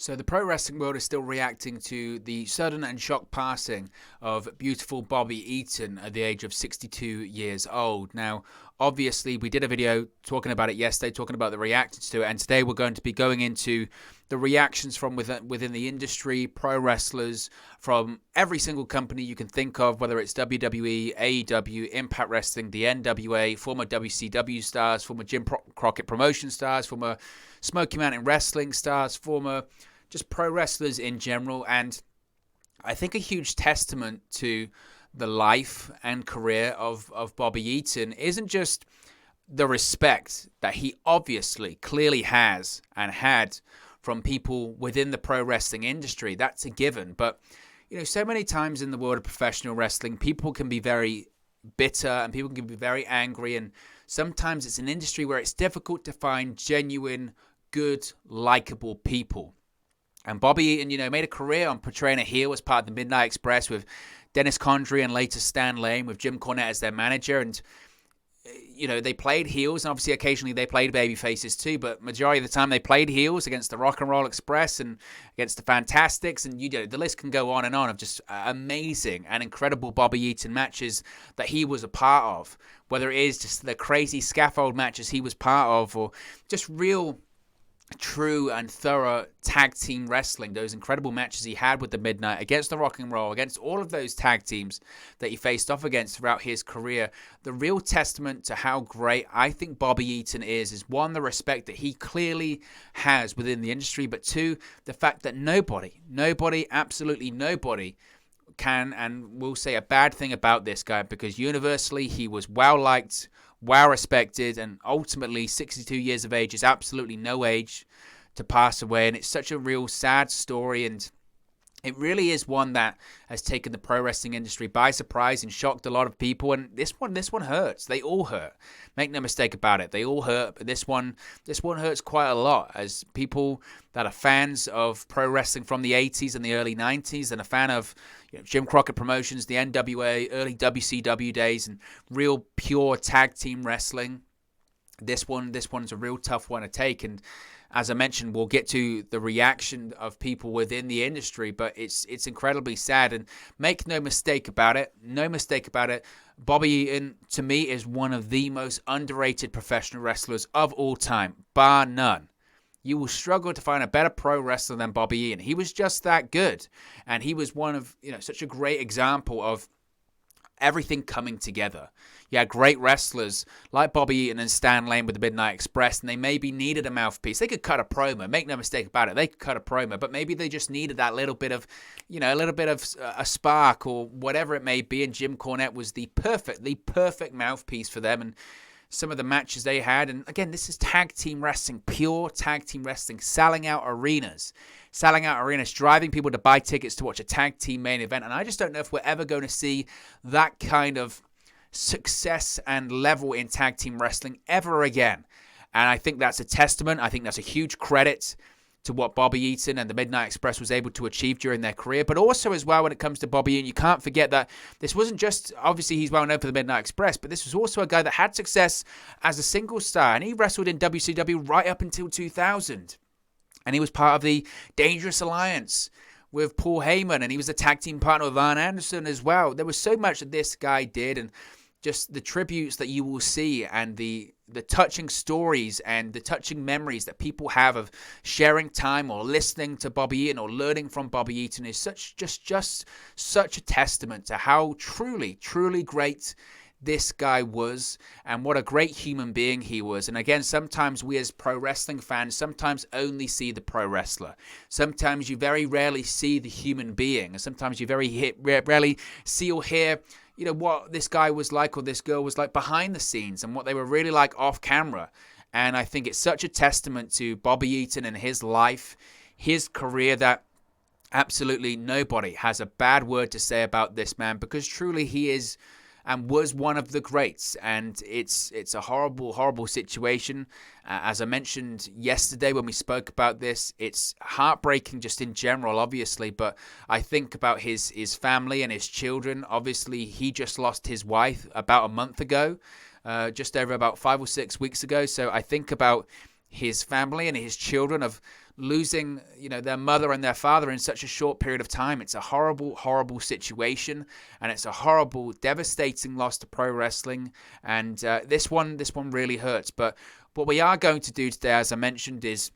So the pro wrestling world is still reacting to the sudden and shock passing of beautiful Bobby Eaton at the age of 62 years old. Now, obviously, we did a video talking about it yesterday, talking about the reactions to it, and today we're going to be going into the reactions from within the industry, pro wrestlers from every single company you can think of, whether it's WWE, AEW, Impact Wrestling, the NWA, former WCW stars, former Jim Crockett Promotion stars, former Smoky Mountain Wrestling stars, former just pro wrestlers in general. And I think a huge testament to the life and career of Bobby Eaton isn't just the respect that he obviously clearly has and had from people within the pro wrestling industry. That's a given. But, you know, so many times in the world of professional wrestling, people can be very bitter and people can be very angry. And sometimes it's an industry where it's difficult to find genuine, good, likable people. And Bobby Eaton, you know, made a career on portraying a heel as part of the Midnight Express with Dennis Condrey and later Stan Lane with Jim Cornette as their manager. And, you know, they played heels, and obviously occasionally they played baby faces too, but majority of the time they played heels against the Rock and Roll Express and against the Fantastics, and, you know, the list can go on and on of just amazing and incredible Bobby Eaton matches that he was a part of, whether it is just the crazy scaffold matches he was part of or just real true and thorough tag team wrestling, those incredible matches he had with the Midnight against the Rock and Roll, against all of those tag teams that he faced off against throughout his career. The real testament to how great I think Bobby Eaton is one, the respect that he clearly has within the industry, but two, the fact that nobody, absolutely nobody can and will say a bad thing about this guy, because universally he was well liked, well respected, and ultimately 62 years of age is absolutely no age to pass away. And it's such a real sad story, and it really is one that has taken the pro wrestling industry by surprise and shocked a lot of people. And this one hurts. They all hurt. Make no mistake about it. They all hurt. But this one hurts quite a lot, as people that are fans of pro wrestling from the 80s and the early 90s and a fan of, you know, Jim Crockett Promotions, the NWA, early WCW days, and real pure tag team wrestling. This one's a real tough one to take. And as I mentioned, we'll get to the reaction of people within the industry, but it's incredibly sad. And make no mistake about it, Bobby Eaton, to me, is one of the most underrated professional wrestlers of all time, bar none. You will struggle to find a better pro wrestler than Bobby Eaton. He was just that good. And he was one of, you know, such a great example of everything coming together. You had great wrestlers like Bobby Eaton and Stan Lane with the Midnight Express, and they maybe needed a mouthpiece. They could cut a promo, make no mistake about it. They could cut a promo, but maybe they just needed that little bit of, you know, a spark or whatever it may be. And Jim Cornette was the perfect mouthpiece for them. And some of the matches they had, and again, this is tag team wrestling, pure tag team wrestling, selling out arenas, driving people to buy tickets to watch a tag team main event. And I just don't know if we're ever going to see that kind of success and level in tag team wrestling ever again. And I think that's a testament. I think that's a huge credit to what Bobby Eaton and the Midnight Express was able to achieve during their career. But also as well, when it comes to Bobby Eaton, you can't forget that this wasn't just, obviously he's well known for the Midnight Express, but this was also a guy that had success as a single star. And he wrestled in WCW right up until 2000. And he was part of the Dangerous Alliance with Paul Heyman, and he was a tag team partner with Arn Anderson as well. There was so much that this guy did, and just the tributes that you will see and the touching stories and the touching memories that people have of sharing time or listening to Bobby Eaton or learning from Bobby Eaton is just such a testament to how truly great this guy was and what a great human being he was. And again, sometimes we as pro wrestling fans sometimes only see the pro wrestler. Sometimes you very rarely see the human being, and sometimes you very rarely see or hear, you know, what this guy was like or this girl was like behind the scenes and what they were really like off camera. And I think it's such a testament to Bobby Eaton and his life, his career, that absolutely nobody has a bad word to say about this man, because truly he is and was one of the greats. And it's a horrible situation. As I mentioned yesterday when we spoke about this, it's heartbreaking just in general, obviously, but I think about his family and his children. Obviously, he just lost his wife about a month ago, just over about 5 or 6 weeks ago. So I think about his family and his children of losing, their mother and their father in such a short period of time. It's a horrible, horrible situation, and it's a horrible, devastating loss to pro wrestling. And this one really hurts. But what we are going to do today, as I mentioned, is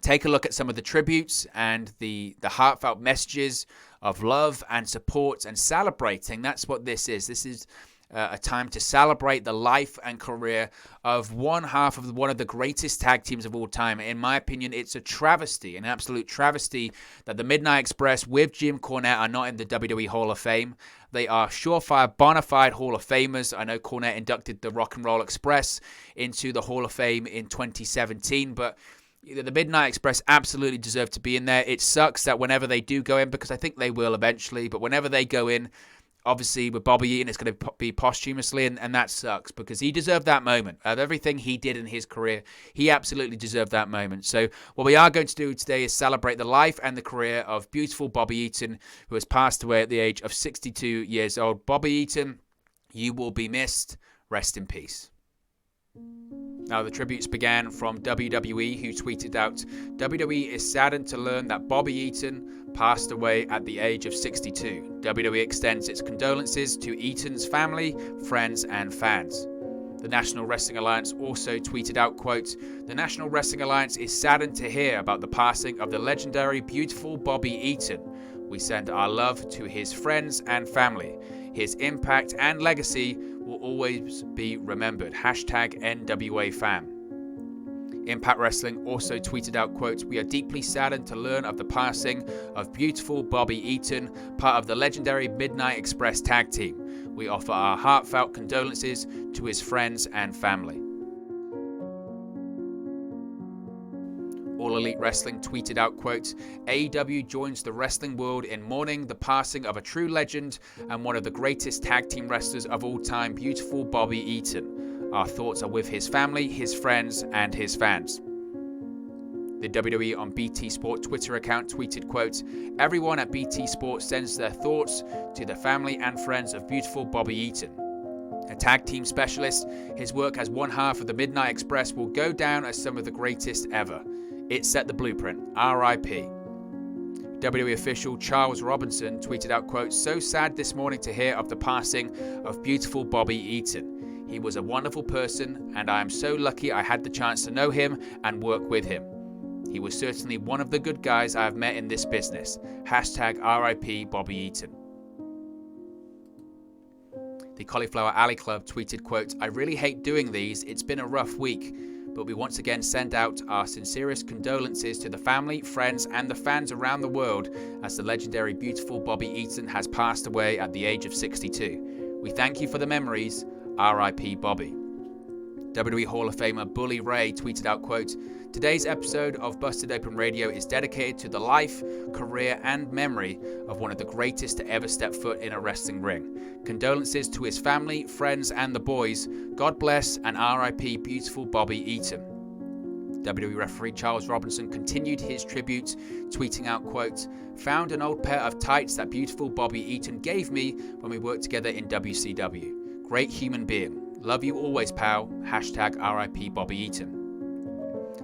take a look at some of the tributes and the heartfelt messages of love and support and celebrating. That's what this is. This is a time to celebrate the life and career of one half of one of the greatest tag teams of all time. In my opinion, it's a travesty, an absolute travesty, that the Midnight Express with Jim Cornette are not in the WWE Hall of Fame. They are surefire, bona fide Hall of Famers. I know Cornette inducted the Rock and Roll Express into the Hall of Fame in 2017, but the Midnight Express absolutely deserve to be in there. It sucks that whenever they do go in, because I think they will eventually, but whenever they go in, obviously with Bobby Eaton, it's going to be posthumously, and that sucks because he deserved that moment. Of everything he did in his career, he absolutely deserved that moment. So what we are going to do today is celebrate the life and the career of beautiful Bobby Eaton, who has passed away at the age of 62 years old. Bobby Eaton, you will be missed. Rest in peace. Now, the tributes began from WWE, who tweeted out, WWE is saddened to learn that Bobby Eaton passed away at the age of 62. WWE extends its condolences to Eaton's family, friends, and fans. The National Wrestling Alliance also tweeted out, quote, the National Wrestling Alliance is saddened to hear about the passing of the legendary beautiful Bobby Eaton. We send our love to his friends and family. His impact and legacy will always be remembered. Hashtag NWA fam. Impact Wrestling also tweeted out, quote, we are deeply saddened to learn of the passing of beautiful Bobby Eaton, part of the legendary Midnight Express tag team. We offer our heartfelt condolences to his friends and family. All Elite Wrestling tweeted out, quote, AEW joins the wrestling world in mourning the passing of a true legend and one of the greatest tag team wrestlers of all time, beautiful Bobby Eaton. Our thoughts are with his family, his friends, and his fans. The WWE on BT Sport Twitter account tweeted, quote, everyone at BT Sport sends their thoughts to the family and friends of beautiful Bobby Eaton. A tag team specialist, his work as one half of the Midnight Express will go down as some of the greatest ever. It set the blueprint. R.I.P. WWE official Charles Robinson tweeted out, quote, so sad this morning to hear of the passing of beautiful Bobby Eaton. He was a wonderful person, and I am so lucky I had the chance to know him and work with him. He was certainly one of the good guys I have met in this business. Hashtag R.I.P. Bobby Eaton. The Cauliflower Alley Club tweeted, quote, I really hate doing these. It's been a rough week. But we once again send out our sincerest condolences to the family, friends, and the fans around the world as the legendary beautiful Bobby Eaton has passed away at the age of 62. We thank you for the memories. R.I.P. Bobby. WWE Hall of Famer Bully Ray tweeted out, quote, today's episode of Busted Open Radio is dedicated to the life, career, and memory of one of the greatest to ever step foot in a wrestling ring. Condolences to his family, friends, and the boys. God bless and R.I.P. beautiful Bobby Eaton. WWE referee Charles Robinson continued his tribute, tweeting out, quote, found an old pair of tights that beautiful Bobby Eaton gave me when we worked together in WCW. Great human being. Love you always, pal. Hashtag R.I.P. Bobby Eaton.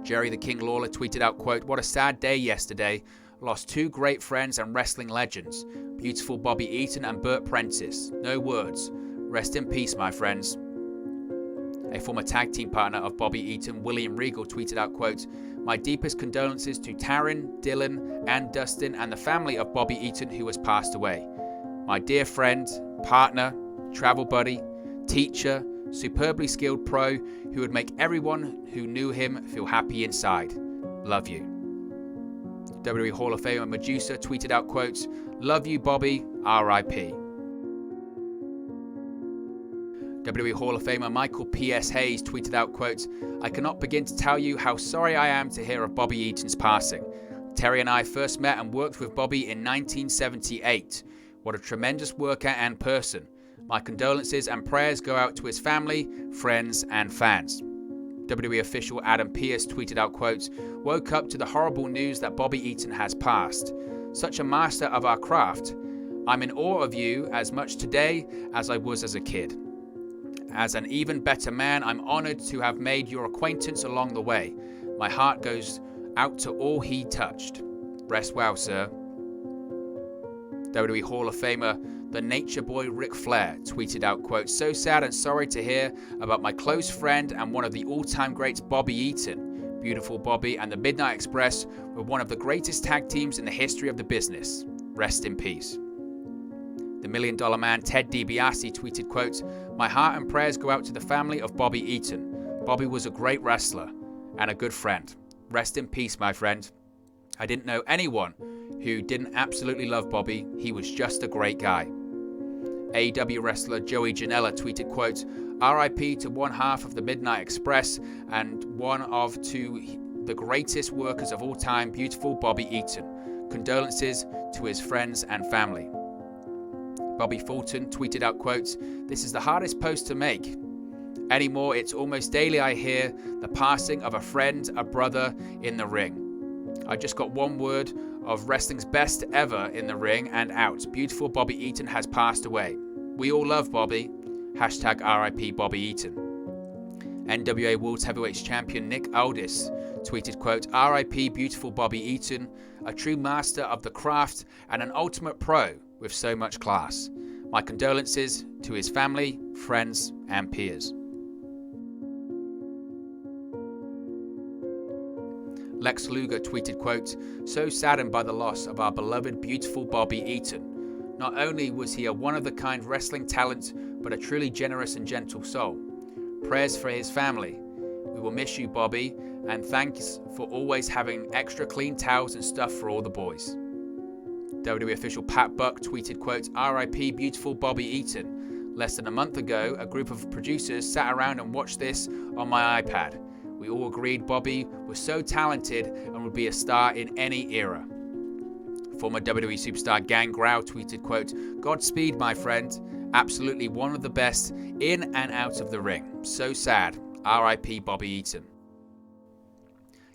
Jerry the King Lawler tweeted out, quote, what a sad day yesterday. Lost two great friends and wrestling legends. Beautiful Bobby Eaton and Burt Prentice. No words. Rest in peace, my friends. A former tag team partner of Bobby Eaton, William Regal, tweeted out, quote, my deepest condolences to Taryn, Dylan, and Dustin and the family of Bobby Eaton who has passed away. My dear friend, partner, travel buddy, teacher, superbly skilled pro who would make everyone who knew him feel happy inside. Love you. WWE Hall of Famer Medusa tweeted out, quote, love you, Bobby, R.I.P. WWE Hall of Famer Michael P.S. Hayes tweeted out, quote, I cannot begin to tell you how sorry I am to hear of Bobby Eaton's passing. Terry and I first met and worked with Bobby in 1978. What a tremendous worker and person. My condolences and prayers go out to his family, friends, and fans. WWE official Adam Pearce tweeted out, quote, woke up to the horrible news that Bobby Eaton has passed. Such a master of our craft. I'm in awe of you as much today as I was as a kid. As an even better man, I'm honored to have made your acquaintance along the way. My heart goes out to all he touched. Rest well, sir. WWE Hall of Famer, the Nature Boy Ric Flair, tweeted out, quote, "So sad and sorry to hear about my close friend and one of the all-time greats, Bobby Eaton. Beautiful Bobby and the Midnight Express were one of the greatest tag teams in the history of the business. Rest in peace." The $1 Million Man, Ted DiBiase, tweeted, quote, "My heart and prayers go out to the family of Bobby Eaton. Bobby was a great wrestler and a good friend. Rest in peace, my friend. I didn't know anyone who didn't absolutely love Bobby. He was just a great guy." AEW wrestler Joey Janela tweeted, quote, "RIP to one half of the Midnight Express and one of the greatest workers of all time, beautiful Bobby Eaton. Condolences to his friends and family." Bobby Fulton tweeted out, quote, "This is the hardest post to make. Anymore, it's almost daily I hear the passing of a friend, a brother in the ring. I just got one word of wrestling's best ever in the ring and out. Beautiful Bobby Eaton has passed away. We all love Bobby. Hashtag RIP Bobby Eaton." NWA World Heavyweights Champion Nick Aldis tweeted, quote, "RIP beautiful Bobby Eaton, a true master of the craft and an ultimate pro with so much class. My condolences to his family, friends, and peers." Lex Luger tweeted, quote, "So saddened by the loss of our beloved beautiful Bobby Eaton. Not only was he a one-of-a-kind wrestling talent, but a truly generous and gentle soul. Prayers for his family. We will miss you, Bobby, and thanks for always having extra clean towels and stuff for all the boys." WWE official Pat Buck tweeted, quote, "RIP beautiful Bobby Eaton. Less than a month ago, a group of producers sat around and watched this on my iPad. We all agreed Bobby was so talented and would be a star in any era." Former WWE superstar Gangrel tweeted, quote, "Godspeed, my friend. Absolutely one of the best in and out of the ring. So sad. RIP Bobby Eaton."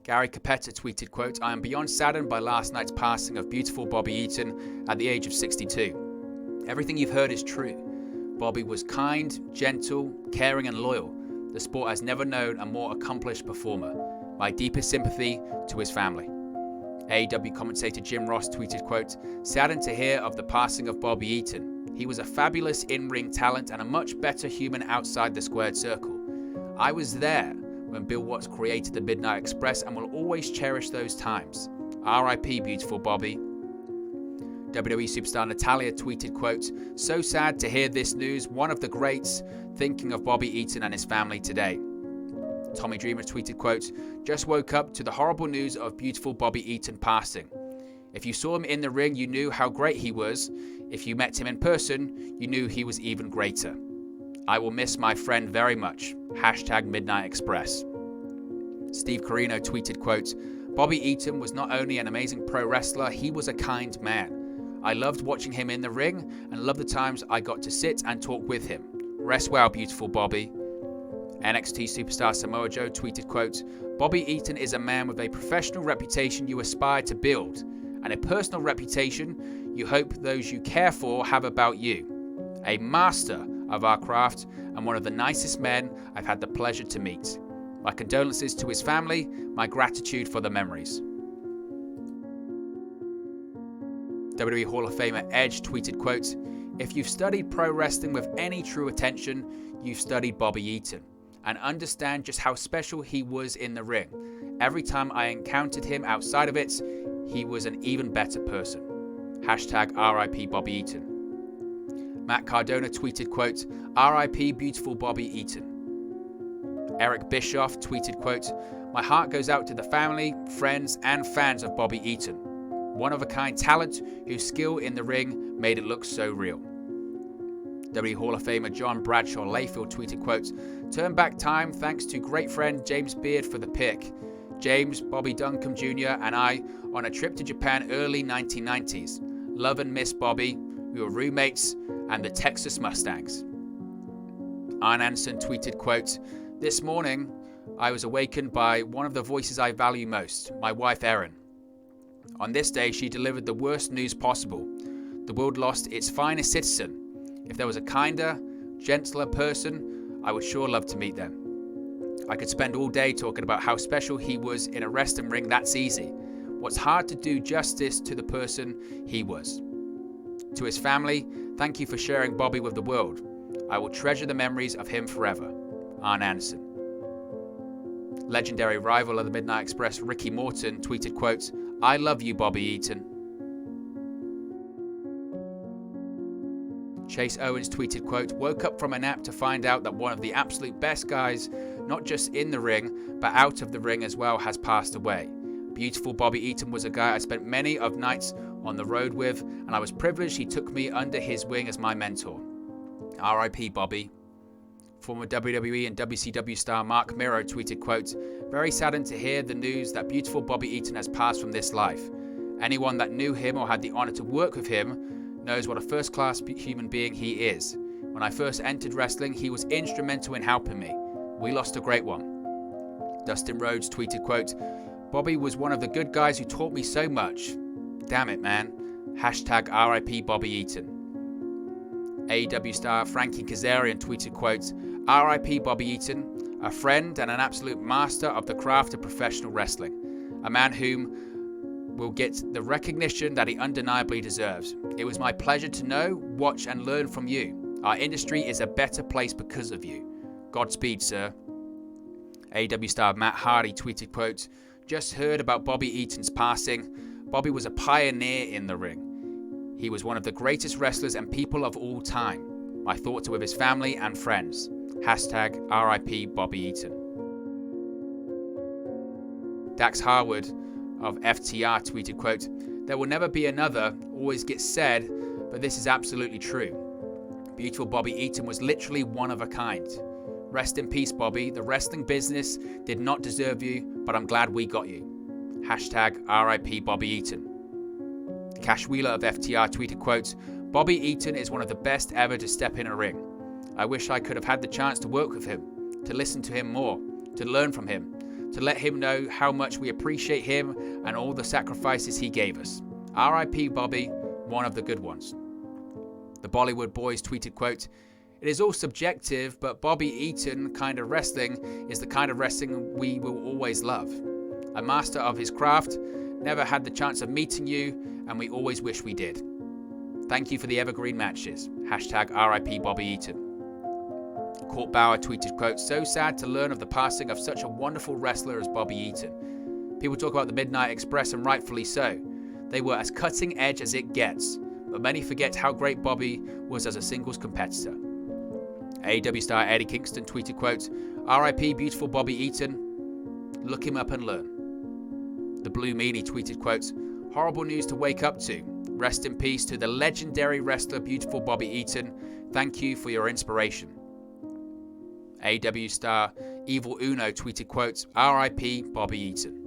Gary Capetta tweeted, quote, "I am beyond saddened by last night's passing of beautiful Bobby Eaton at the age of 62. Everything you've heard is true. Bobby was kind, gentle, caring, and loyal. The sport has never known a more accomplished performer. My deepest sympathy to his family." AEW commentator Jim Ross tweeted, quote, "Saddened to hear of the passing of Bobby Eaton. He was a fabulous in-ring talent and a much better human outside the squared circle. I was there when Bill Watts created the Midnight Express and will always cherish those times. RIP beautiful Bobby." WWE superstar Natalya tweeted, quote, "So sad to hear this news. One of the greats. Thinking of Bobby Eaton and his family today." Tommy Dreamer tweeted, quote, "Just woke up to the horrible news of beautiful Bobby Eaton passing. If you saw him in the ring, you knew how great he was. If you met him in person, you knew he was even greater. I will miss my friend very much. Hashtag Midnight Express." Steve Corino tweeted, quote, "Bobby Eaton was not only an amazing pro wrestler, he was a kind man. I loved watching him in the ring and loved the times I got to sit and talk with him. Rest well, beautiful Bobby." NXT superstar Samoa Joe tweeted, quote, "Bobby Eaton is a man with a professional reputation you aspire to build, and a personal reputation you hope those you care for have about you. A master of our craft and one of the nicest men I've had the pleasure to meet. My condolences to his family, my gratitude for the memories." WWE Hall of Famer Edge tweeted, quote, "If you've studied pro wrestling with any true attention, you've studied Bobby Eaton and understand just how special he was in the ring. Every time I encountered him outside of it, he was an even better person. Hashtag RIP Bobby Eaton." Matt Cardona tweeted, quote, "RIP beautiful Bobby Eaton." Eric Bischoff tweeted, quote, "My heart goes out to the family, friends, and fans of Bobby Eaton. One-of-a-kind talent whose skill in the ring made it look so real." WWE Hall of Famer John Bradshaw Layfield tweeted, quote, "Turn back time thanks to great friend James Beard for the pick. James, Bobby Duncombe Jr. and I on a trip to Japan early 1990s. Love and miss Bobby. We were roommates and the Texas Mustangs." Arn Anderson tweeted, quote, "This morning I was awakened by one of the voices I value most, my wife Erin. On this day, she delivered the worst news possible. The world lost its finest citizen. If there was a kinder, gentler person, I would sure love to meet them. I could spend all day talking about how special he was in a wrestling ring. That's easy. What's hard to do justice to the person he was. To his family, thank you for sharing Bobby with the world. I will treasure the memories of him forever. Arn Anderson. Legendary rival of the Midnight Express, Ricky Morton, tweeted, quote, I love you, Bobby Eaton. Chase Owens tweeted, quote, woke up from a nap to find out that one of the absolute best guys, not just in the ring, but out of the ring as well, has passed away. Beautiful Bobby Eaton was a guy I spent many of nights on the road with, and I was privileged he took me under his wing as my mentor. R.I.P. Bobby. Former WWE and WCW star Mark Miro tweeted, quote, very saddened to hear the news that beautiful Bobby Eaton has passed from this life. Anyone that knew him or had the honor to work with him knows what a first-class human being he is. When I first entered wrestling, he was instrumental in helping me. We lost a great one. Dustin Rhodes tweeted, quote, Bobby was one of the good guys who taught me so much. Damn it, man. Hashtag RIP Bobby Eaton. AEW star Frankie Kazarian tweeted, quote, RIP Bobby Eaton, a friend and an absolute master of the craft of professional wrestling. A man whom will get the recognition that he undeniably deserves. It was my pleasure to know, watch and learn from you. Our industry is a better place because of you. Godspeed, sir. AEW star Matt Hardy tweeted, quote, just heard about Bobby Eaton's passing. Bobby was a pioneer in the ring. He was one of the greatest wrestlers and people of all time. My thoughts are with his family and friends. Hashtag RIP Bobby Eaton. Dax Harwood of FTR tweeted, quote, there will never be another, always gets said, but this is absolutely true. Beautiful Bobby Eaton was literally one of a kind. Rest in peace, Bobby. The wrestling business did not deserve you, but I'm glad we got you. Hashtag RIP Bobby Eaton. Cash Wheeler of FTR tweeted, quote, Bobby Eaton is one of the best ever to step in a ring. I wish I could have had the chance to work with him, to listen to him more, to learn from him, to let him know how much we appreciate him and all the sacrifices he gave us. RIP Bobby, one of the good ones. The Bollywood Boys tweeted, quote, it is all subjective, but Bobby Eaton kind of wrestling is the kind of wrestling we will always love. A master of his craft, never had the chance of meeting you, and we always wish we did. Thank you for the evergreen matches. Hashtag RIP Bobby Eaton. Court Bauer tweeted, quote, so sad to learn of the passing of such a wonderful wrestler as Bobby Eaton. People talk about the Midnight Express, and rightfully so. They were as cutting edge as it gets, but many forget how great Bobby was as a singles competitor. AEW star Eddie Kingston tweeted, quote, RIP beautiful Bobby Eaton. Look him up and learn. The Blue Meanie tweeted, quote, horrible news to wake up to. Rest in peace to the legendary wrestler beautiful Bobby Eaton. Thank you for your inspiration. AEW star Evil Uno tweeted, quote, RIP Bobby Eaton.